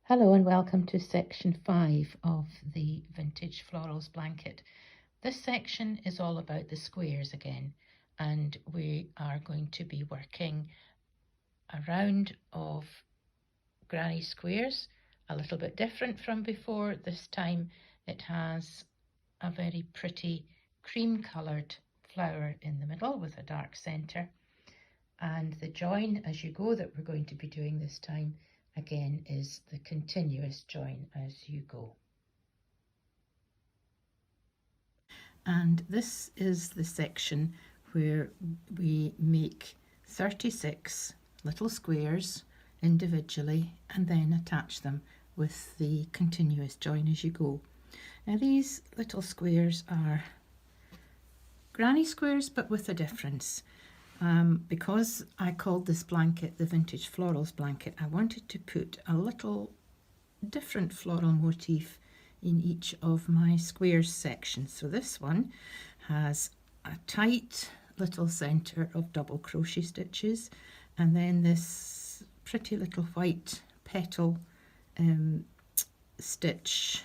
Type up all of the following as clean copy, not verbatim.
Hello and welcome to section 5 of the Vintage Florals blanket. This section is all about the squares again, and we are going to be working a round of granny squares, a little bit different from before. This time it has a very pretty cream coloured flower in the middle with a dark centre, and the join as you go that we're going to be doing this time again is the continuous join as you go. And this is the section where we make 36 little squares individually and then attach them with the continuous join as you go. Now these little squares are granny squares but with a difference. Because I called this blanket the Vintage Florals blanket, I wanted to put a little different floral motif in each of my squares sections. So this one has a tight little centre of double crochet stitches, and then this pretty little white petal stitch,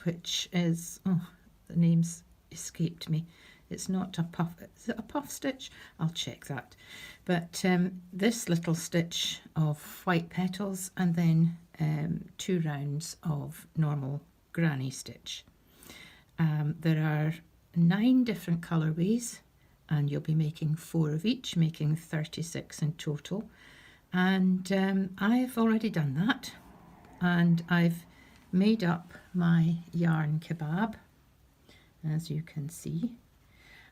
which is, oh, the name's escaped me. It's not a puff, is it a puff stitch? I'll check that. But this little stitch of white petals, and then 2 rounds of normal granny stitch. There are 9 different colourways, and you'll be making 4 of each, making 36 in total. And I've already done that, and I've made up my yarn kebab, as you can see.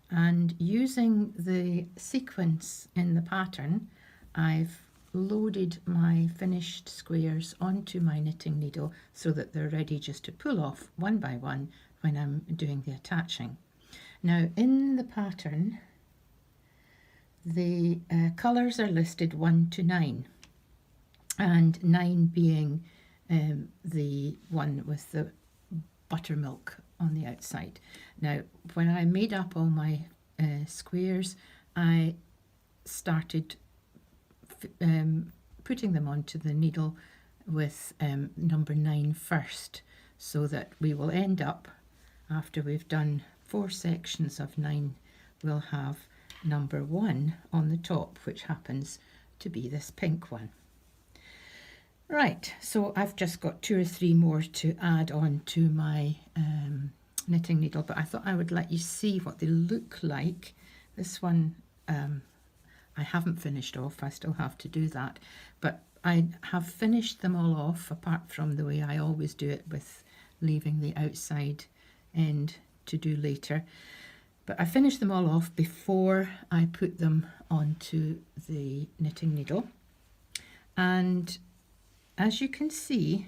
And using the sequence in the pattern, I've loaded my finished squares onto my knitting needle so that they're ready just to pull off one by one when I'm doing the attaching. Now in the pattern, the colours are listed 1 to 9, and 9 being the one with the buttermilk on the outside. Now when I made up all my squares, I started putting them onto the needle with number 9 first, so that we will end up, after we've done 4 sections of 9, we'll have number 1 on the top, which happens to be this pink one. Right, so I've just got 2 or 3 more to add on to my knitting needle, but I thought I would let you see what they look like. This one I haven't finished off, I still have to do that, but I have finished them all off, apart from the way I always do it with leaving the outside end to do later. But I finished them all off before I put them onto the knitting needle, and as you can see,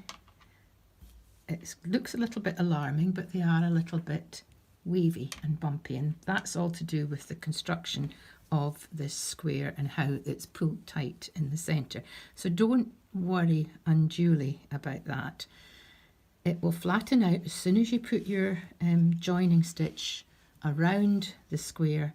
it looks a little bit alarming, but they are a little bit wavy and bumpy, and that's all to do with the construction of this square and how it's pulled tight in the centre. So don't worry unduly about that. It will flatten out as soon as you put your joining stitch around the square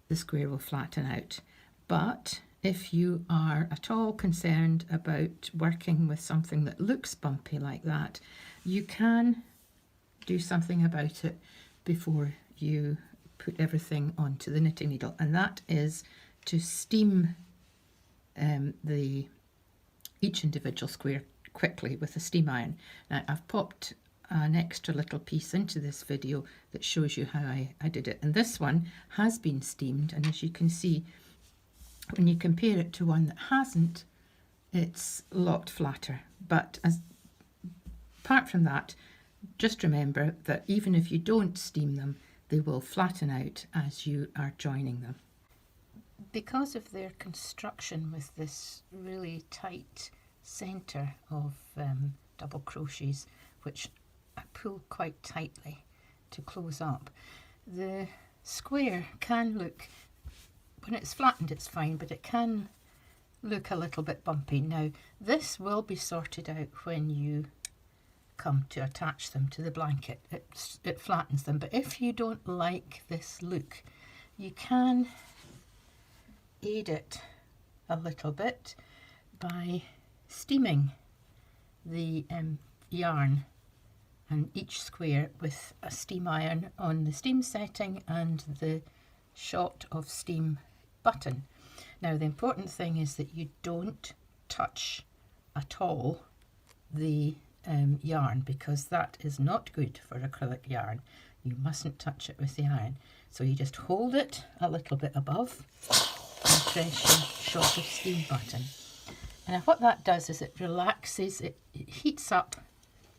will flatten out. But if you are at all concerned about working with something that looks bumpy like that, you can do something about it before you put everything onto the knitting needle, and that is to steam each individual square quickly with a steam iron. Now I've popped an extra little piece into this video that shows you how I did it, and this one has been steamed, and as you can see, when you compare it to one that hasn't, it's a lot flatter. But apart from that, just remember that even if you don't steam them, they will flatten out as you are joining them. Because of their construction with this really tight centre of double crochets, which I pull quite tightly to close up, the square can look, when it's flattened it's fine, but it can look a little bit bumpy. Now this will be sorted out when you come to attach them to the blanket. It flattens them, but if you don't like this look, you can aid it a little bit by steaming the yarn and each square with a steam iron on the steam setting and the shot of steam button. Now the important thing is that you don't touch at all the yarn, because that is not good for acrylic yarn. You mustn't touch it with the iron. So you just hold it a little bit above and press your shot of steam button. And what that does is it relaxes, it heats up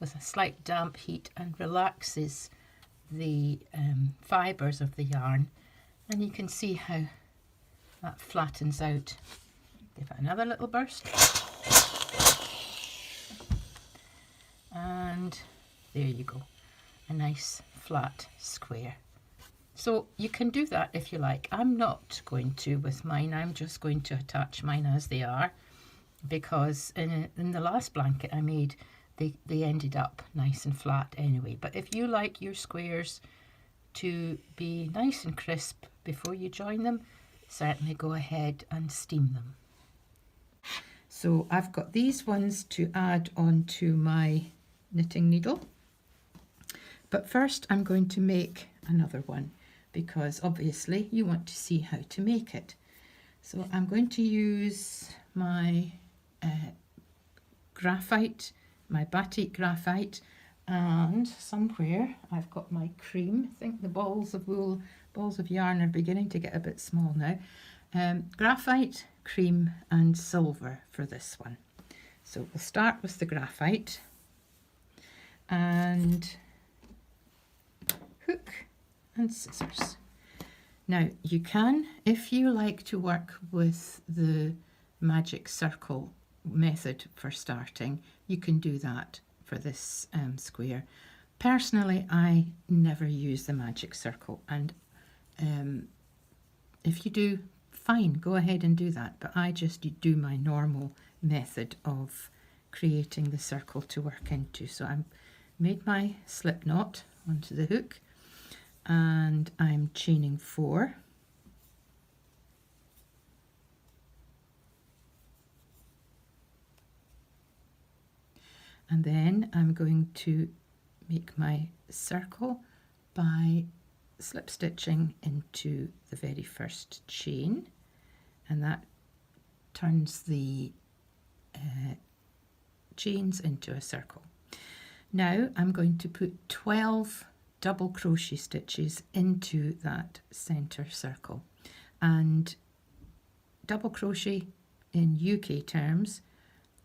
with a slight damp heat and relaxes the fibres of the yarn, and you can see how that flattens out. Give it another little burst. And there you go, a nice flat square. So you can do that if you like. I'm not going to with mine. I'm just going to attach mine as they are, because in the last blanket I made, they ended up nice and flat anyway. But if you like your squares to be nice and crisp before you join them, certainly go ahead and steam them. So I've got these ones to add onto my knitting needle, but first I'm going to make another one, because obviously you want to see how to make it. So I'm going to use my graphite, my batik graphite, and somewhere I've got my cream. I think the balls of yarn are beginning to get a bit small now. Graphite, cream and silver for this one. So we'll start with the graphite and hook and scissors. Now you can, if you like to work with the magic circle method for starting, you can do that for this square. Personally, I never use the magic circle, and if you do, fine, go ahead and do that, but I just do my normal method of creating the circle to work into. So I've made my slip knot onto the hook and I'm chaining 4. And then I'm going to make my circle by slip stitching into the very first chain, and that turns the chains into a circle. Now I'm going to put 12 double crochet stitches into that center circle, and double crochet in UK terms,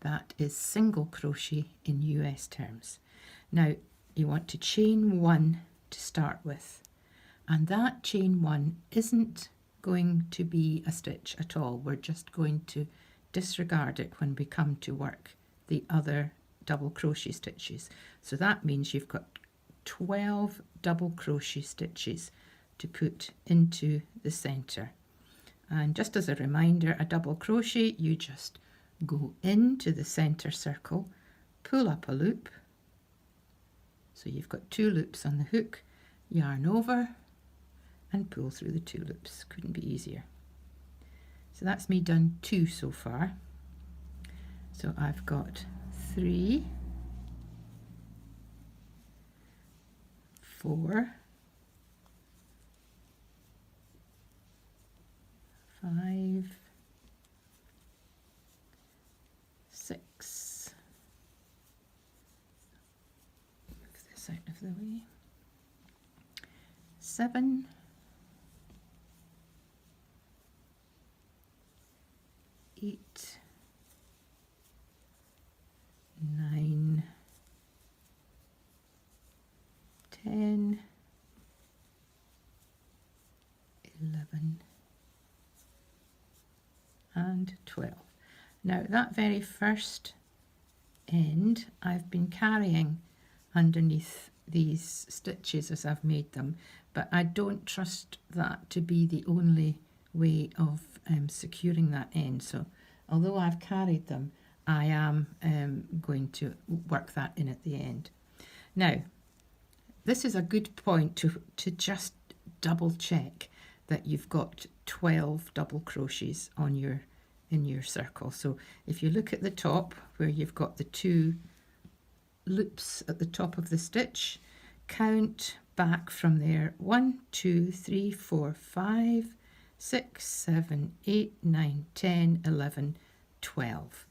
that is single crochet in US terms. Now you want to chain 1 to start with, and that chain 1 isn't going to be a stitch at all. We're just going to disregard it when we come to work the other double crochet stitches. So that means you've got 12 double crochet stitches to put into the center. And just as a reminder, a double crochet, you just go into the center circle, pull up a loop, so you've got 2 loops on the hook, yarn over and pull through the 2 loops. Couldn't be easier. So that's me done 2 so far. So I've got 3, 4, 5, 6, move this out of the way, 7, 8, 9, 10, 11, and 12. Now that very first end I've been carrying underneath these stitches as I've made them, but I don't trust that to be the only way of securing that end. So although I've carried them, I am going to work that in at the end. Now this is a good point to just double check that you've got 12 double crochets on in your circle. So if you look at the top where you've got the 2 loops at the top of the stitch, count back from there 1, 2, 3, 4, 5, 6, 7, 8, 9, 10, 11, 12,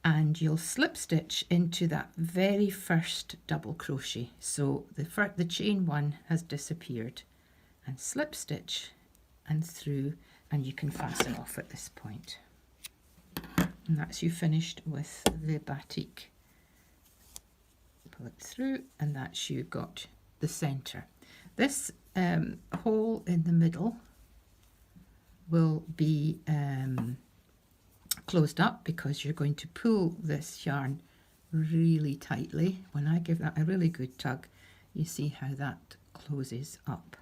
and you'll slip stitch into that very first double crochet. So the chain one has disappeared, and slip stitch and through, and you can fasten off at this point. And that's you finished with the batik. Pull it through, and that's you got the center. This hole in the middle will be closed up because you're going to pull this yarn really tightly. When I give that a really good tug, you see how that closes up.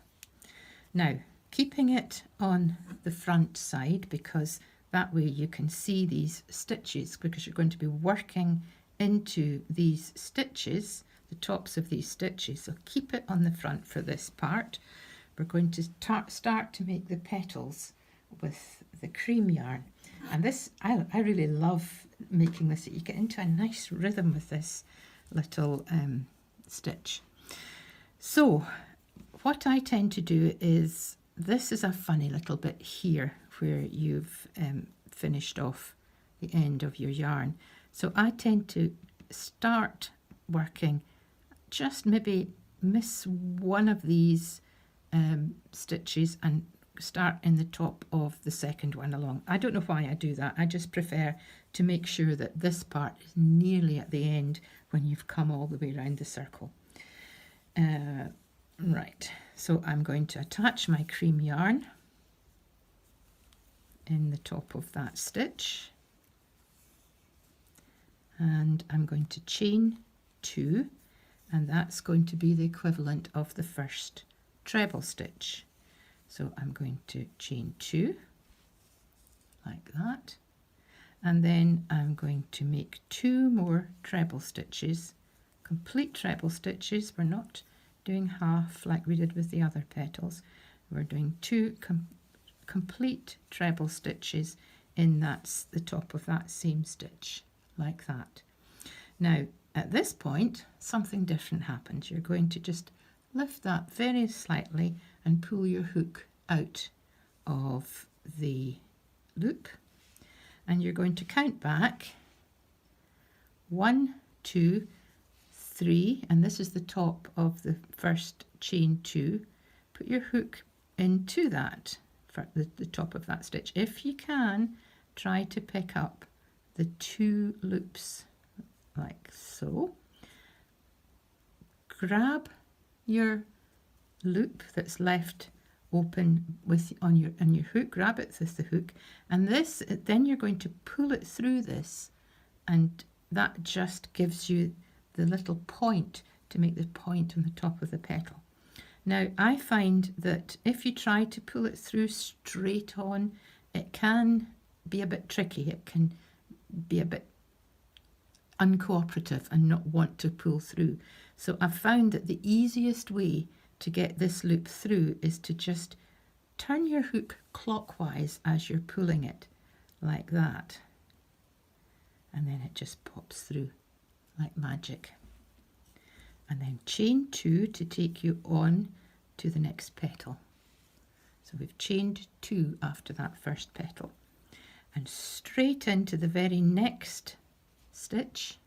Now, keeping it on the front side, because that way you can see these stitches, because you're going to be working into these stitches, the tops of these stitches. So keep it on the front for this part. We're going to start to make the petals with the cream yarn. And this, I really love making this. You get into a nice rhythm with this little stitch. So what I tend to do is, this is a funny little bit here where you've finished off the end of your yarn. So I tend to start working, just maybe miss one of these stitches and start in the top of the second one along. I don't know why I do that. I just prefer to make sure that this part is nearly at the end when you've come all the way around the circle. Right, so I'm going to attach my cream yarn in the top of that stitch, and I'm going to chain 2, and that's going to be the equivalent of the first treble stitch. So I'm going to chain 2 like that, and then I'm going to make 2 more treble stitches, complete treble stitches. We're not doing half like we did with the other petals. We're doing 2 complete treble stitches in the top of that same stitch, like that. Now at this point something different happens. You're going to just lift that very slightly and pull your hook out of the loop, and you're going to count back 1, 2, 3, and this is the top of the first chain 2. Put your hook into that, for the top of that stitch. If you can, try to pick up the 2 loops like so. Grab your loop that's left open on your hook, grab it with the hook, and then you're going to pull it through this, and that just gives you the little point to make the point on the top of the petal. Now I find that if you try to pull it through straight on, it can be a bit tricky. It can be a bit uncooperative and not want to pull through. So I've found that the easiest way to get this loop through is to just turn your hook clockwise as you're pulling it, like that, and then it just pops through like magic. And then chain 2 to take you on to the next petal. So we've chained 2 after that first petal, and straight into the very next stitch,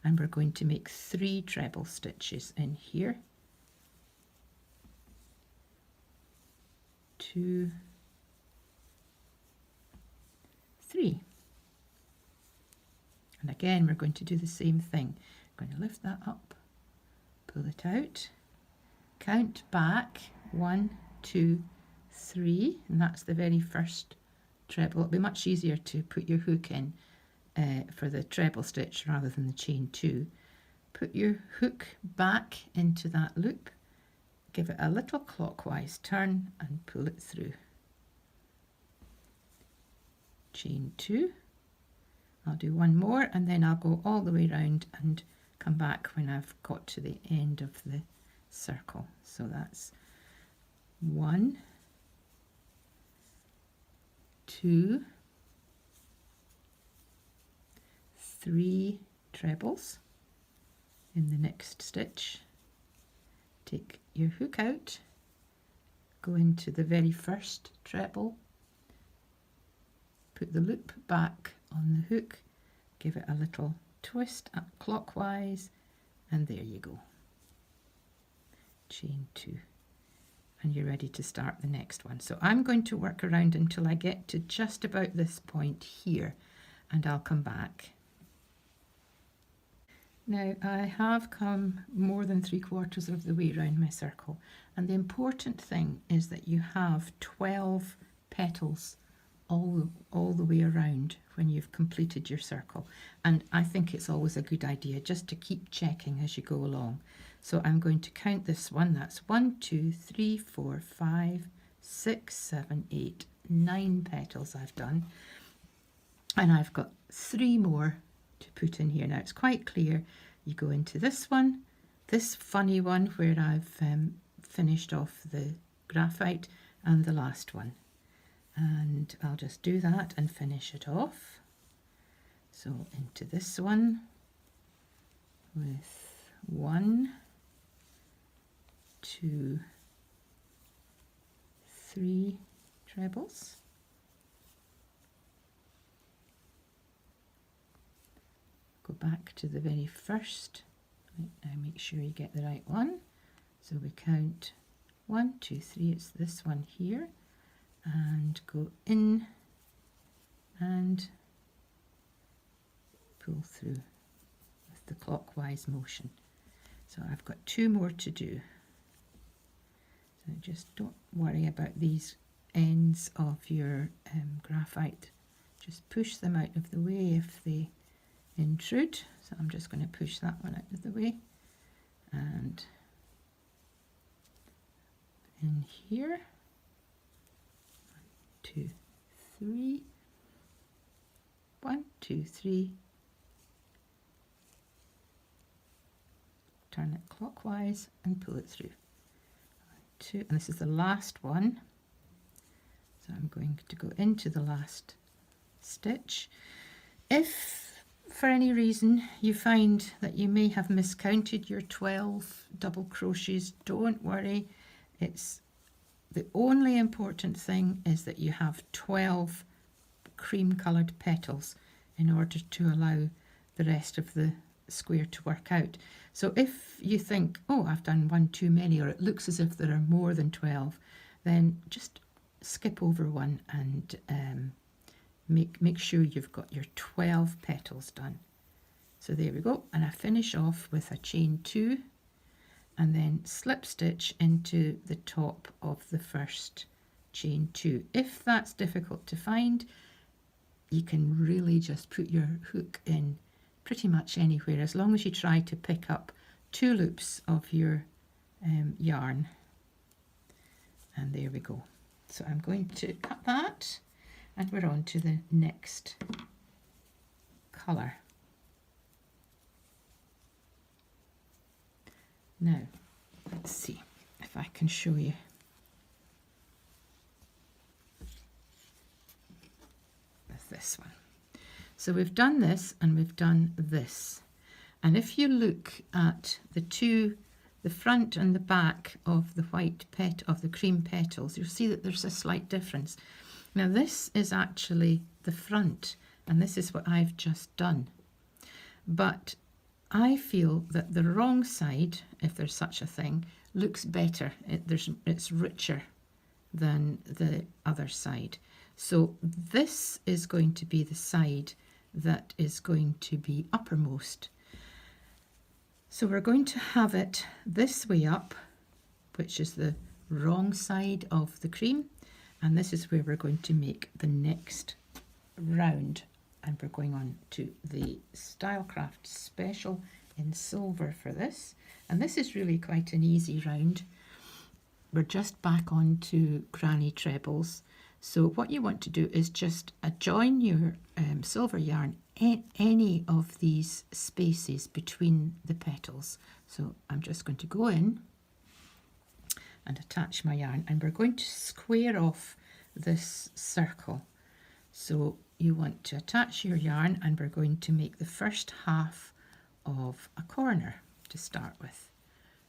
and we're going to make 3 treble stitches in here. 2, 3. And again we're going to do the same thing. I'm going to lift that up, pull it out, count back 1, 2, 3, and that's the very first treble. It'll be much easier to put your hook in for the treble stitch rather than the chain 2. Put your hook back into that loop, give it a little clockwise turn and pull it through. Chain 2. I'll do one more and then I'll go all the way around and come back when I've got to the end of the circle. So that's 1, 2, 3 trebles in the next stitch, take your hook out, go into the very first treble, put the loop back on the hook, give it a little twist up clockwise, and there you go. Chain 2, and you're ready to start the next one. So I'm going to work around until I get to just about this point here, and I'll come back. Now I have come more than 3/4 of the way around my circle, and the important thing is that you have 12 petals all the way around when you've completed your circle, and I think it's always a good idea just to keep checking as you go along. So I'm going to count this one. That's 1, 2, 3, 4, 5, 6, 7, 8, 9 petals I've done, and I've got 3 more to put in here. Now it's quite clear. You go into this one, this funny one where I've finished off the graphite, and the last one, and I'll just do that and finish it off. So into this one with 1, 2, 3 trebles. Go back to the very first. Now make sure you get the right one. So we count 1, 2, 3, it's this one here, and go in and pull through with the clockwise motion. So I've got 2 more to do. So just don't worry about these ends of your graphite. Just push them out of the way if they intrude. So I'm just going to push that one out of the way, and in here, 1, 2, 3, 1, 2, 3, turn it clockwise and pull it through. 2, and this is the last one, so I'm going to go into the last stitch. If for any reason you find that you may have miscounted your 12 double crochets, don't worry. It's the only important thing is that you have 12 cream coloured petals in order to allow the rest of the square to work out. So if you think, oh, I've done 1 too many, or it looks as if there are more than 12, then just skip over one and make sure you've got your 12 petals done. So there we go, and I finish off with a chain 2 and then slip stitch into the top of the first chain 2. If that's difficult to find, you can really just put your hook in pretty much anywhere, as long as you try to pick up 2 loops of your yarn. And there we go. So I'm going to cut that, and we're on to the next colour. Now, let's see if I can show you. With this one. So we've done this and we've done this. And if you look at the front and the back of the of the cream petals, you'll see that there's a slight difference. Now this is actually the front, and this is what I've just done. But I feel that the wrong side, if there's such a thing, looks better. It's richer than the other side. So this is going to be the side that is going to be uppermost. So we're going to have it this way up, which is the wrong side of the cream, and this is where we're going to make the next round, and we're going on to the Stylecraft Special in silver for this, and this is really quite an easy round. We're just back on to granny trebles, so what you want to do is just join your silver yarn any of these spaces between the petals. So I'm just going to go in and attach my yarn, and we're going to square off this circle. So you want to attach your yarn, and we're going to make the first half of a corner, to start with.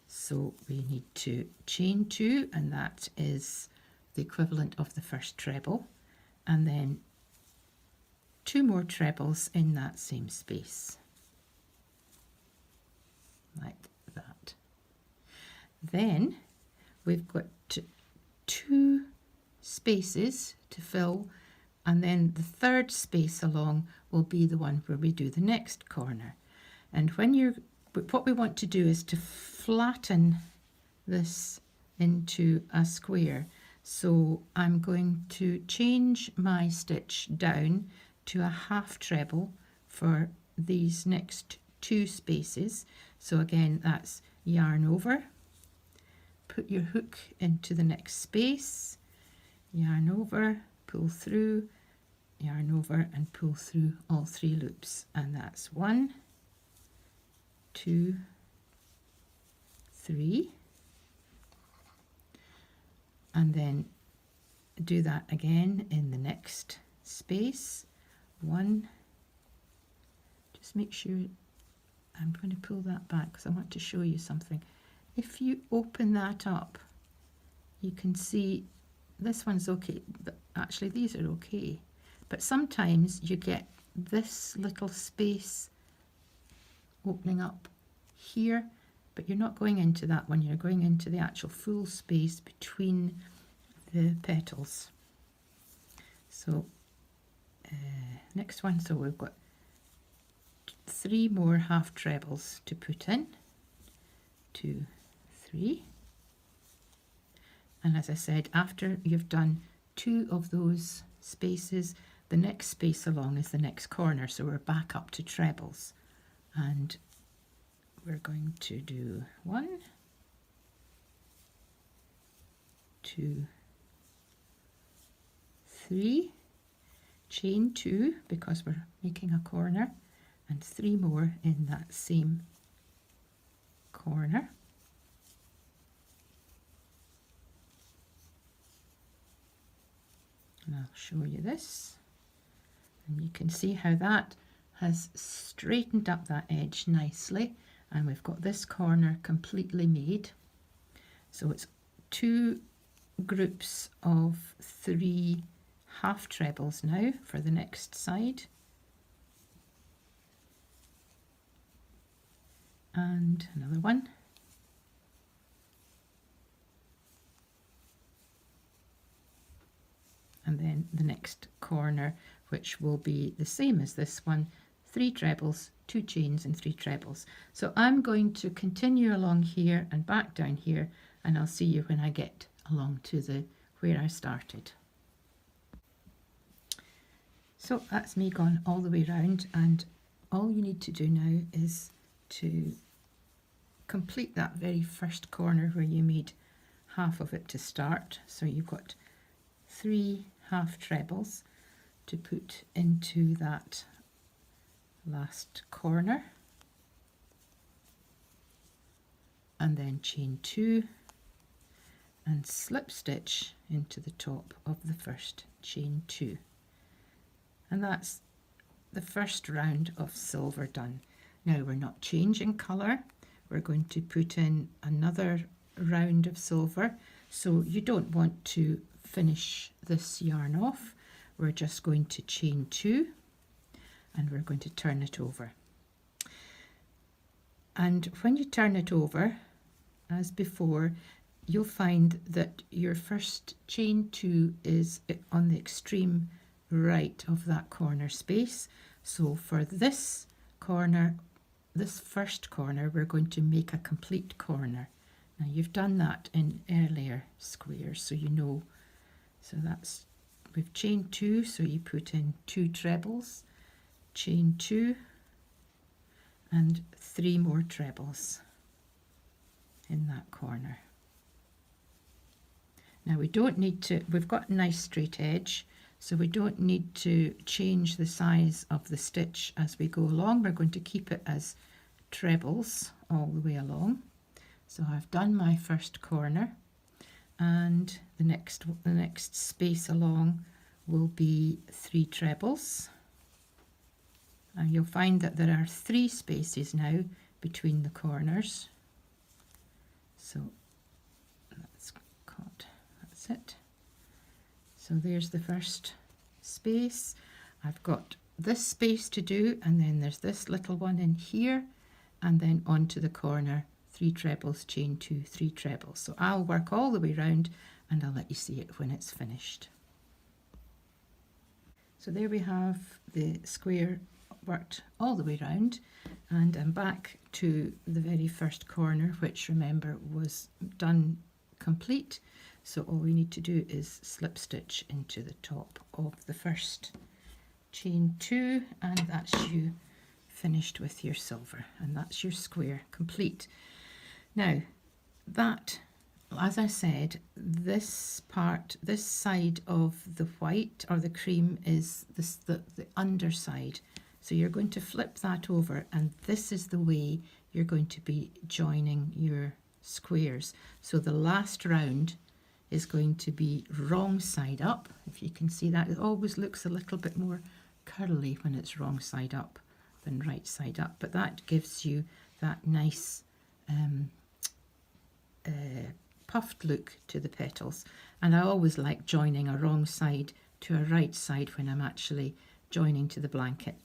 So we need to chain 2, and that is the equivalent of the first treble, and then 2 more trebles in that same space, like that. Then we've got 2 spaces to fill, and then the third space along will be the one where we do the next corner. And what we want to do is to flatten this into a square. So I'm going to change my stitch down to a half treble for these next 2 spaces. So again, that's yarn over, put your hook into the next space, yarn over, pull through, yarn over and pull through all 3 loops, and that's 1, 2, 3, and then do that again in the next space. 1, just make sure, I'm going to pull that back because I want to show you something. If you open that up, you can see this one's okay, but actually these are okay. But sometimes you get this little space opening up here, but you're not going into that one, you're going into the actual full space between the petals. So next one, so we've got 3 more half trebles to put in, 2, 3, and as I said, after you've done 2 of those spaces, the next space along is the next corner, so we're back up to trebles, and we're going to do 1, 2, 3, chain 2 because we're making a corner, and 3 more in that same corner. And I'll show you this, and you can see how that has straightened up that edge nicely, and we've got this corner completely made. So it's 2 groups of 3 half trebles now for the next side, and another one, and then the next corner, which will be the same as this one, 3 trebles, 2 chains and 3 trebles. So I'm going to continue along here and back down here, and I'll see you when I get along to where I started. So that's me gone all the way round, and all you need to do now is to complete that very first corner where you made half of it to start. So you've got 3 half trebles to put into that last corner, and then chain 2 and slip stitch into the top of the first chain 2, and that's the first round of silver done. Now we're not changing colour, we're going to put in another round of silver, so you don't want to finish this yarn off. We're just going to chain 2 and we're going to turn it over, and when you turn it over, as before, you'll find that your first chain 2 is on the extreme right of that corner space. So for this corner, this first corner, we're going to make a complete corner. Now you've done that in earlier squares, so you know. So that's, we've chained 2, so you put in 2 trebles, chain 2 and 3 more trebles in that corner. Now we don't need to, we've got a nice straight edge, so we don't need to change the size of the stitch as we go along. We're going to keep it as trebles all the way along. So I've done my first corner, and the next space along will be 3 trebles, and you'll find that there are 3 spaces now between the corners. So that's cut, that's it. So there's the first space. I've got this space to do, and then there's this little one in here, and then onto the corner, 3 trebles, chain 2, 3 trebles. So I'll work all the way round and I'll let you see it when it's finished. So there we have the square worked all the way round, and I'm back to the very first corner, which remember was done complete. So all we need to do is slip stitch into the top of the first chain 2, and that's you finished with your silver, and that's your square complete. Now that, as I said, this part, this side of the white or the cream is the underside. So you're going to flip that over, and this is the way you're going to be joining your squares. So the last round is going to be wrong side up. If you can see that, it always looks a little bit more curly when it's wrong side up than right side up, but that gives you that nice puffed look to the petals. And I always like joining a wrong side to a right side when I'm actually joining to the blanket.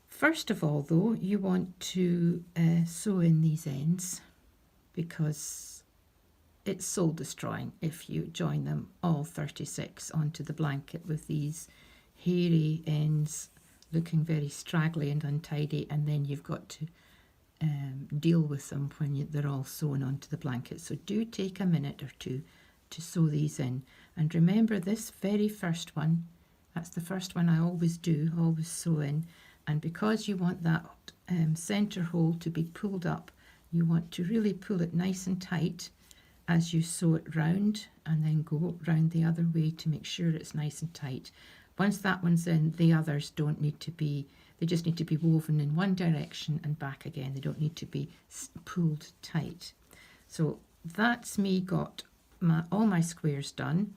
First of all though, you want to sew in these ends, because it's soul destroying if you join them all 36 onto the blanket with these hairy ends looking very straggly and untidy, and then you've got to deal with them when they're all sewn onto the blanket. So do take a minute or two to sew these in. And remember, this very first one, that's the first one I always do, always sew in. And because you want that centre hole to be pulled up, you want to really pull it nice and tight as you sew it round, and then go round the other way to make sure it's nice and tight. Once that one's in, the others don't need to be, they just need to be woven in one direction and back again. They don't need to be pulled tight. So that's me got all my squares done,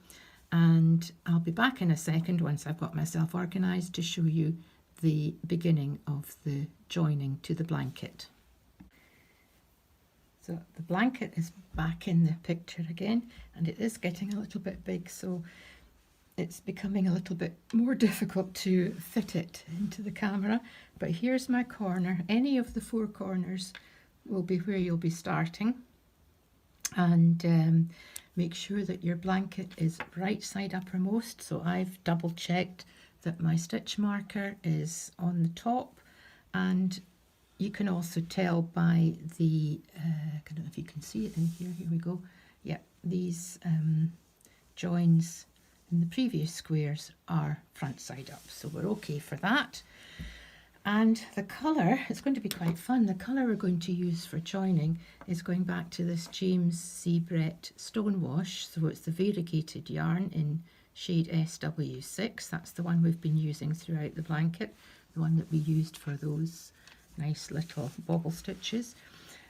and I'll be back in a second once I've got myself organised to show you the beginning of the joining to the blanket. So the blanket is back in the picture again, and it is getting a little bit big, so it's becoming a little bit more difficult to fit it into the camera. But here's my corner. Any of the 4 corners will be where you'll be starting, and make sure that your blanket is right side uppermost. So I've double checked that my stitch marker is on the top, and you can also tell by the, I don't know if you can see it in here, here we go. Yeah, these joins in the previous squares are front side up, so we're okay for that. And the colour, it's going to be quite fun. The colour we're going to use for joining is going back to this James C. Brett Stonewash, so it's the variegated yarn in shade SW6. That's the one we've been using throughout the blanket, the one that we used for those nice little bobble stitches.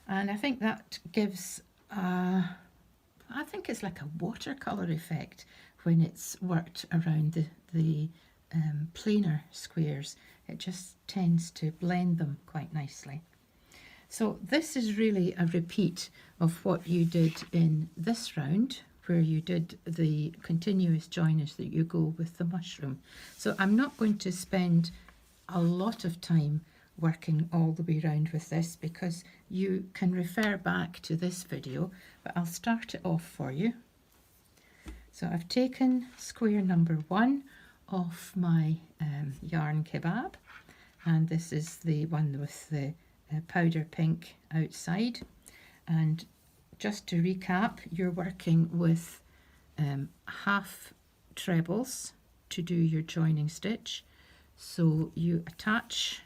And I think that gives I think it's like a watercolour effect when it's worked around the plainer squares. It just tends to blend them quite nicely. So this is really a repeat of what you did in this round, where you did the continuous joiners that you go with the mushroom. So I'm not going to spend a lot of time working all the way around with this, because you can refer back to this video, but I'll start it off for you. So I've taken square number 1 off my yarn kebab, and this is the one with the powder pink outside. And just to recap, you're working with half trebles to do your joining stitch. So you attach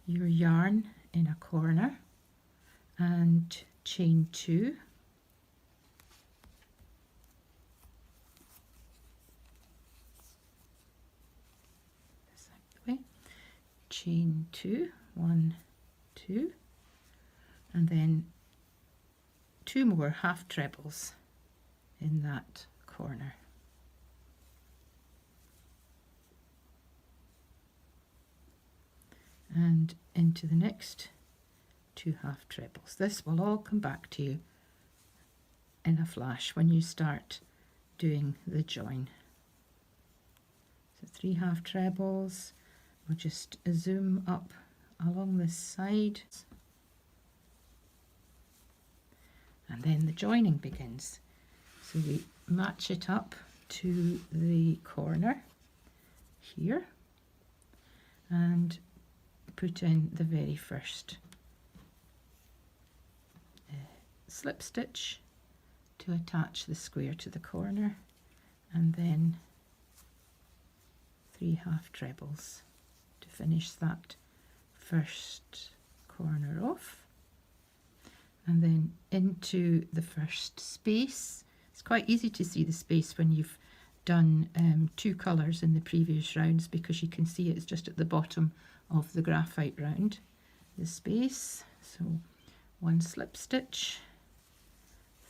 your yarn in a corner and chain 2, this out the way, chain 2, 1, 2, and then 2 more half trebles in that corner. And into the next 2 half trebles. This will all come back to you in a flash when you start doing the join. So 3 half trebles. We'll just zoom up along this side, and then the joining begins. So we match it up to the corner here and put in the very first slip stitch to attach the square to the corner, and then 3 half trebles to finish that first corner off, and then into the first space. It's quite easy to see the space when you've done 2 colours in the previous rounds, because you can see it's just at the bottom of the graphite round, the space. So 1 slip stitch,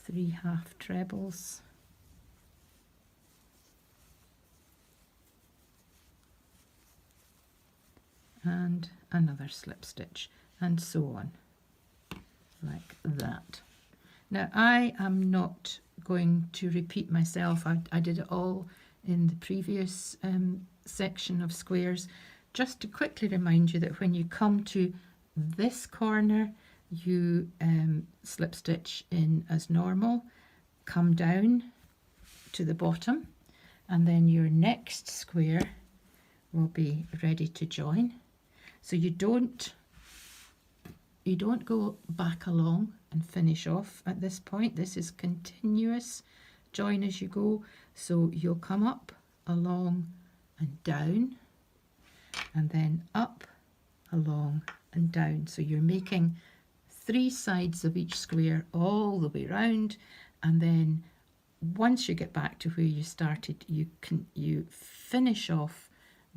3 half trebles, and another slip stitch, and so on, like that. Now I am not going to repeat myself. I did it all in the previous section of squares. Just to quickly remind you that when you come to this corner, you slip stitch in as normal, come down to the bottom, and then your next square will be ready to join. So you don't go back along and finish off at this point. This is continuous join as you go. So you'll come up, along and down, and then up, along and down. So you're making 3 sides of each square all the way round, and then once you get back to where you started, you finish off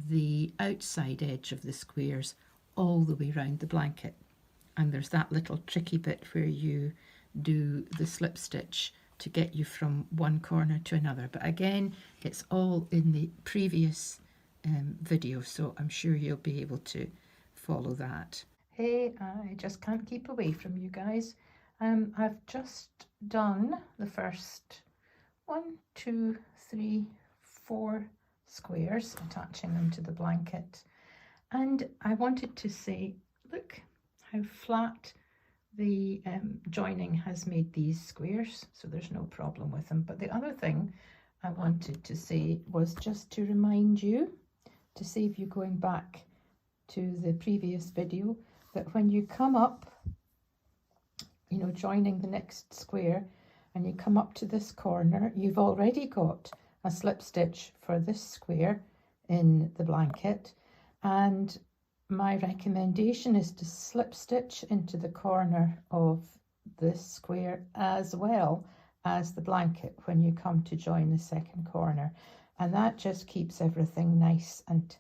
the outside edge of the squares all the way round the blanket. And there's that little tricky bit where you do the slip stitch to get you from one corner to another. But again, it's all in the previous video, so I'm sure you'll be able to follow that. Hey, I just can't keep away from you guys. I've just done the first 1, 2, 3, 4 squares, attaching them to the blanket. And I wanted to say, look how flat the joining has made these squares, so there's no problem with them. But the other thing I wanted to say was just to remind you, to save you going back to the previous video, that when you come up, you know, joining the next square, and you come up to this corner, you've already got a slip stitch for this square in the blanket, and my recommendation is to slip stitch into the corner of this square as well as the blanket when you come to join the second corner, and that just keeps everything nice and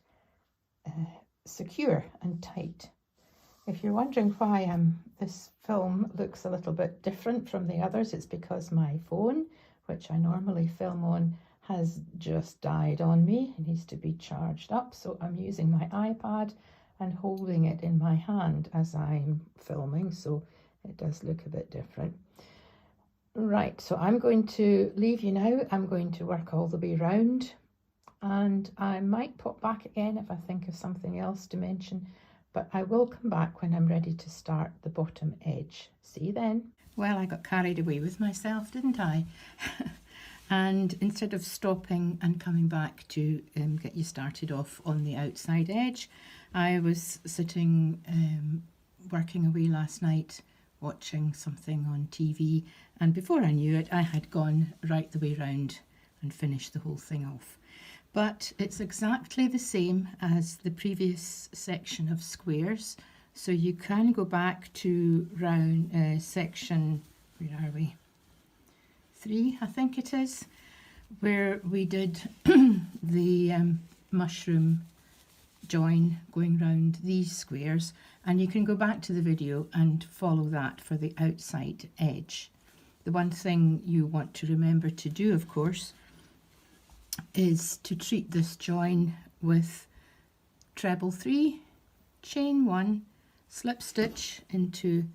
secure and tight. If you're wondering why this film looks a little bit different from the others, it's because my phone, which I normally film on, has just died on me. It needs to be charged up, so I'm using my iPad and holding it in my hand as I'm filming, so it does look a bit different. Right, so I'm going to leave you now. I'm going to work all the way round, and I might pop back again if I think of something else to mention, but I will come back when I'm ready to start the bottom edge. See you then. Well, I got carried away with myself, didn't I? And instead of stopping and coming back to get you started off on the outside edge, I was sitting working away last night, watching something on TV, and before I knew it, I had gone right the way round and finished the whole thing off. But it's exactly the same as the previous section of squares, so you can go back to round section, where are we? 3, I think it is, where we did the mushroom join going round these squares, and you can go back to the video and follow that for the outside edge. The one thing you want to remember to do, of course, is to treat this join with treble 3, chain 1, slip stitch into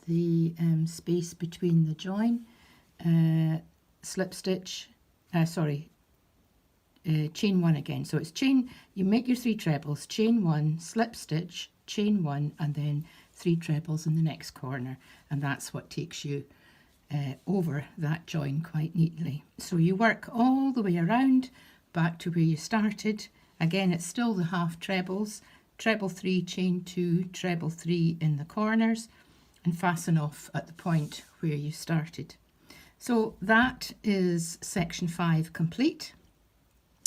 the space between the join, slip stitch, chain 1 again. So it's chain, you make your 3 trebles, chain 1, slip stitch, chain 1, and then 3 trebles in the next corner, and that's what takes you over that join quite neatly. So you work all the way around back to where you started. Again, it's still the half trebles, treble 3, chain 2, treble 3 in the corners, and fasten off at the point where you started. So that is section 5 complete,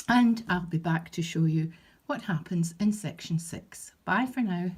and I'll be back to show you what happens in section 6. Bye for now.